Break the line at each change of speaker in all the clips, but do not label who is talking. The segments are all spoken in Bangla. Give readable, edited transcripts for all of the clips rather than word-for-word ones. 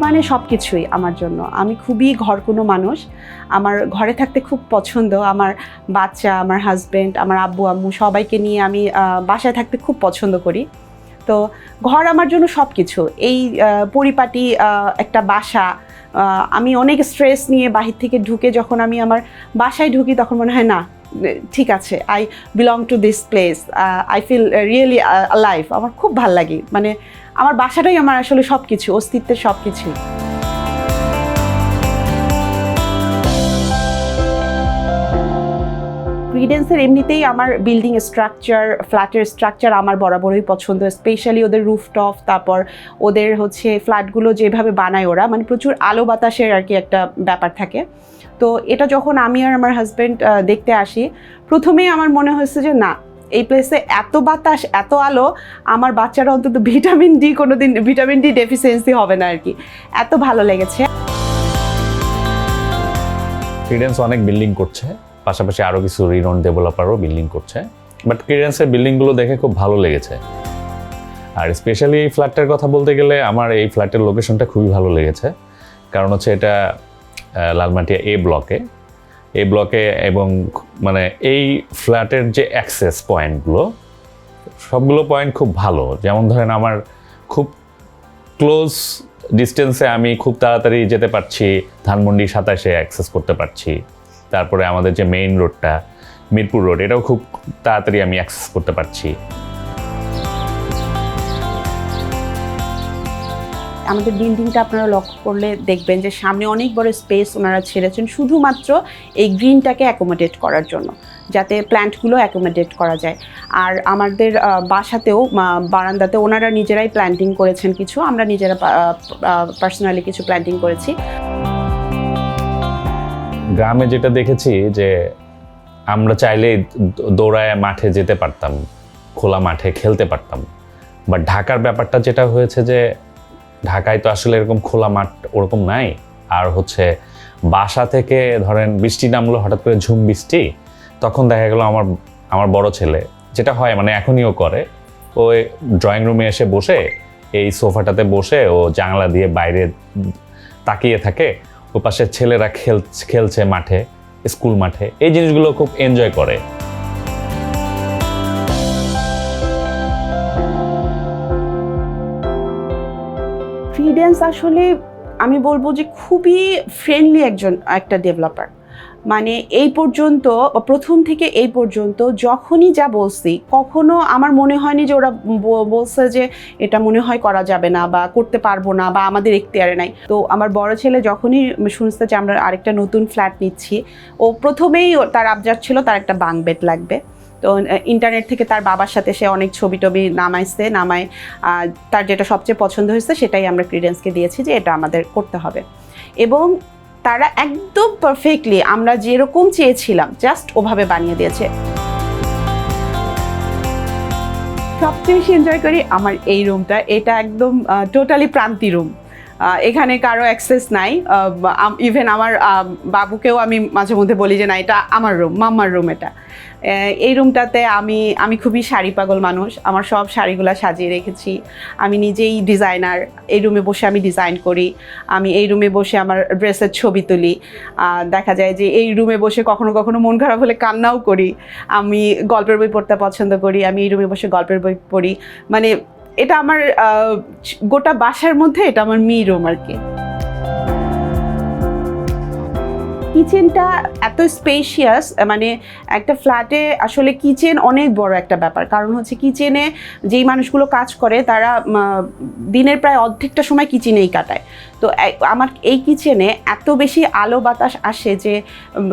মানে সব কিছুই আমার জন্য। আমি খুবই ঘরকুনো মানুষ। আমার ঘরে থাকতে খুব পছন্দ। আমার বাচ্চা, আমার হাজব্যান্ড, আমার আব্বু আম্মু সবাইকে নিয়ে আমি বাসায় থাকতে খুব পছন্দ করি। তো ঘর আমার জন্য সব কিছু। এই পরিপাটি একটা বাসা, আমি অনেক স্ট্রেস নিয়ে বাহির থেকে ঢুকে যখন আমি আমার বাসায় ঢুকি তখন মনে হয় না ঠিক আছে, I belong to this place, I feel really alive. আমার খুব ভাল লাগে, মানে আমার বাসাটাই আমার আসলে সব কিছু, অস্তিত্বের সব কিছুই। ক্রিডেন্সের এমনিতেই আমার বিল্ডিং স্ট্রাকচার, ফ্ল্যাটের স্ট্রাকচার আমার বরাবরই পছন্দ, স্পেশালি ওদের রুফটপ, তারপর ওদের হচ্ছে ফ্ল্যাটগুলো যেভাবে বানায় ওরা, মানে প্রচুর আলো বাতাসের আর কি একটা ব্যাপার থাকে। তো এটা যখন আমি আর আমার হাজব্যান্ড দেখতে আসি, প্রথমেই আমার মনে হয়েছে যে না, এই প্লেসে এত বাতাস, এত আলো, আমার বাচ্চারা অন্তত ভিটামিন ডি ডেফিসিয়েন্সি হবে না আর কি। এত ভালো লেগেছে।
ক্রিডেন্স অনেক বিল্ডিং করছে, পাশাপাশি আরও কিছু রিনোন ডেভেলপারও বিল্ডিং করছে, বাট ক্রিডেন্সের বিল্ডিংগুলো দেখে খুব ভালো লেগেছে। আর স্পেশালি এই ফ্ল্যাটটার কথা বলতে গেলে আমার এই ফ্ল্যাটের লোকেশনটা খুবই ভালো লেগেছে, কারণ হচ্ছে এটা লালমাটিয়া এ ব্লকে এবং মানে এই ফ্ল্যাটের যে অ্যাক্সেস পয়েন্টগুলো, সবগুলো পয়েন্ট খুব ভালো। যেমন ধরেন আমার খুব ক্লোজ ডিস্টেন্সে আমি খুব তাড়াতাড়ি যেতে পারছি, ধানমন্ডি 27-এ অ্যাক্সেস করতে পারছি। তারপরে আমাদের যে মেইন রোডটা, মিরপুর রোড, এটাও খুব তাড়াতাড়ি আমি অ্যাক্সেস করতে পারছি।
আমাদের বিল্ডিংটা আপনারা লক্ষ্য করলে দেখবেন যে সামনে অনেক বড় স্পেস ওনারা ছেড়েছেন শুধুমাত্র এই গ্রিনটাকে অ্যাকোমোডেট করার জন্য, যাতে প্ল্যান্টগুলো অ্যাকোমোডেট করা যায়। আর আমাদের বাসাতেও, বারান্দাতে ওনারা নিজেরাই প্ল্যান্টিং করেছেন কিছু, আমরা নিজেরা পার্সোনালি কিছু প্ল্যান্টিং করেছি।
গ্রামে যেটা দেখেছি যে আমরা চাইলে দৌড়ায় মাঠে যেতে পারতাম, খোলা মাঠে খেলতে পারতাম, বাট ঢাকার ব্যাপারটা যেটা হয়েছে যে ঢাকায় তো আসলে এরকম খোলা মাঠ ওরকম নাই। আর হচ্ছে বাসা থেকে ধরেন বৃষ্টি নামলো, হঠাৎ করে ঝুম বৃষ্টি, তখন দেখা গেল আমার বড় ছেলে যেটা হয়, মানে এখনইও করে, ওই ড্রয়িং রুমে এসে বসে এই সোফাটাতে বসে ও জানলা দিয়ে বাইরে তাকিয়ে থাকে, ও পাশের ছেলেরা খেলছে মাঠে, স্কুল মাঠে, এই জিনিসগুলো খুব এনজয় করে।
ক্রিডেন্স আসলে আমি বলবো যে খুবই ফ্রেন্ডলি একটা ডেভেলপার। মানে এই পর্যন্ত, প্রথম থেকে এই পর্যন্ত যখনই যা বলছি, কখনো আমার মনে হয়নি যে ওরা বলছে যে এটা মনে হয় করা যাবে না বা করতে পারবো না বা আমাদের এখতিয়ারে নাই। তো আমার বড় ছেলে যখনই শুনছে যে আমরা আরেকটা নতুন ফ্ল্যাট নিচ্ছি, ও প্রথমেই তার আবদার ছিল তার একটা বাঙ্ক বেড লাগবে। তো ইন্টারনেট থেকে তার বাবার সাথে সে অনেক ছবি নামায় তার যেটা সবচেয়ে পছন্দ হয়েছে সেটাই আমরা ক্রিডেন্সকে দিয়েছি যে এটা আমাদের করতে হবে। এবং তারা একদম পারফেক্টলি আমরা যেরকম চেয়েছিলাম জাস্ট ওভাবে বানিয়ে দিয়েছে। সবচেয়ে বেশি এনজয় করি আমার এই রুমটা, এটা একদম টোটালি প্রান্তি রুম, এখানে কারো অ্যাক্সেস নাই। ইভেন আমার বাবুকেও আমি মাঝে মধ্যে বলি যে না, এটা আমার রুম, মাম্মার রুম এটা। এই রুমটাতে আমি খুবই শাড়ি পাগল মানুষ, আমার সব শাড়িগুলো সাজিয়ে রেখেছি। আমি নিজেই ডিজাইনার, এই রুমে বসে আমি ডিজাইন করি, আমি এই রুমে বসে আমার ড্রেসের ছবি তুলি। দেখা যায় যে এই রুমে বসে কখনো কখনো মন খারাপ হলে কান্নাও করি। আমি গল্পের বই পড়তে পছন্দ করি, আমি এই রুমে বসে গল্পের বই পড়ি। মানে এটা আমার গোটা বাসার মধ্যে এটা আমার মি রুম আর কি। কিচেনটা এত স্পেশিয়াস, মানে একটা ফ্ল্যাটে আসলে কিচেন অনেক বড় একটা ব্যাপার। কারণ হচ্ছে কিচেনে যেই মানুষগুলো কাজ করে তারা দিনের প্রায় অর্ধেকটা সময় কিচেনেই কাটায়। তো আমার এই কিচেনে এত বেশি আলো বাতাস আসে যে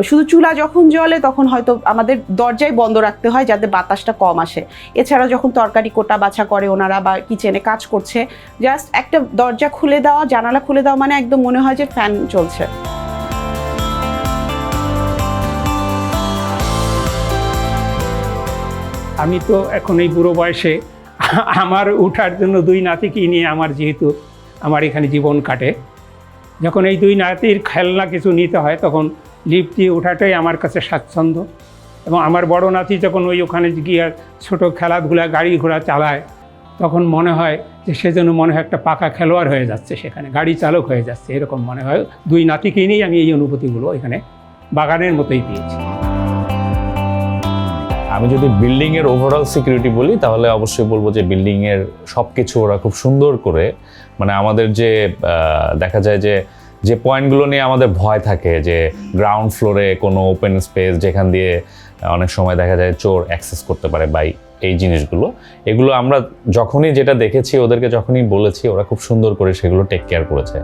শুধু চুলা যখন জ্বলে তখন হয়তো আমাদের দরজায় বন্ধ রাখতে হয় যাতে বাতাসটা কম আসে। এছাড়া যখন তরকারি কোটা বাছা করে ওনারা বা কিচেনে কাজ করছে, জাস্ট একটা দরজা খুলে দেওয়া, জানালা খুলে দেওয়া, মানে একদম মনে হয় যে ফ্যান চলছে।
আমি তো এখন এই বুড়ো বয়সে আমার উঠার জন্য দুই নাতিকে নিয়ে যেহেতু আমার এখানে জীবন কাটে, যখন এই দুই নাতির খেলনা কিছু নিতে হয় তখন লিফট দিয়ে ওঠাটাই আমার কাছে স্বাচ্ছন্দ্য। এবং আমার বড় নাতি যখন ওখানে গিয়ে ছোটো খেলাধুলা গাড়ি ঘোড়া চালায়, তখন মনে হয় যে সেজন্য মনে হয় একটা পাকা খেলোয়াড় হয়ে যাচ্ছে, সেখানে গাড়ি চালক হয়ে যাচ্ছে, এরকম মনে হয়। দুই নাতিকে নিয়েই আমি এই অনুভূতিগুলো এখানে বাগানের মতোই পেয়েছি।
আমি যদি বিল্ডিংয়ের ওভারঅল সিকিউরিটি বলি তাহলে অবশ্যই বলবো যে বিল্ডিংয়ের সব কিছু ওরা খুব সুন্দর করে, মানে আমাদের যে দেখা যায় যে পয়েন্টগুলো নিয়ে আমাদের ভয় থাকে, যে গ্রাউন্ড ফ্লোরে কোনো ওপেন স্পেস যেখান দিয়ে অনেক সময় দেখা যায় চোর অ্যাক্সেস করতে পারে বাই এই জিনিসগুলো, এগুলো আমরা যখনই যেটা দেখেছি ওদেরকে যখনই বলেছি ওরা খুব সুন্দর করে সেগুলো টেক কেয়ার করেছে।